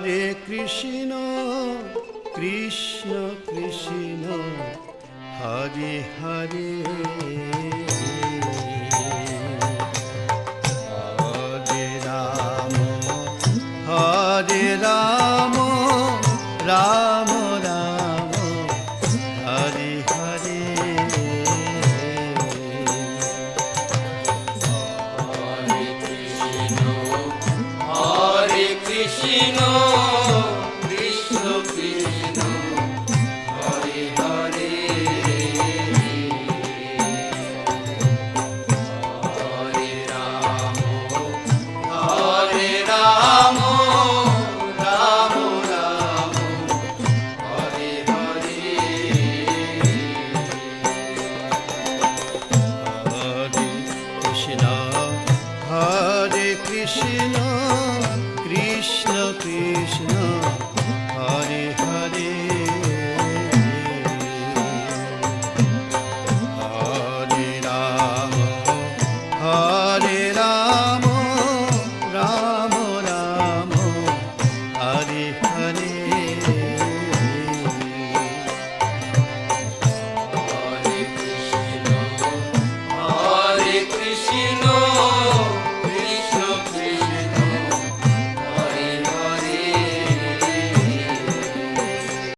Hare Krishna Krishna Krishna Hare Hare Hare Ram Ram Ram Hare Hare Hare Krishna Krishna Krishna Hare Hare Hare Ram Ram Ram Hare Hare Hare Krishna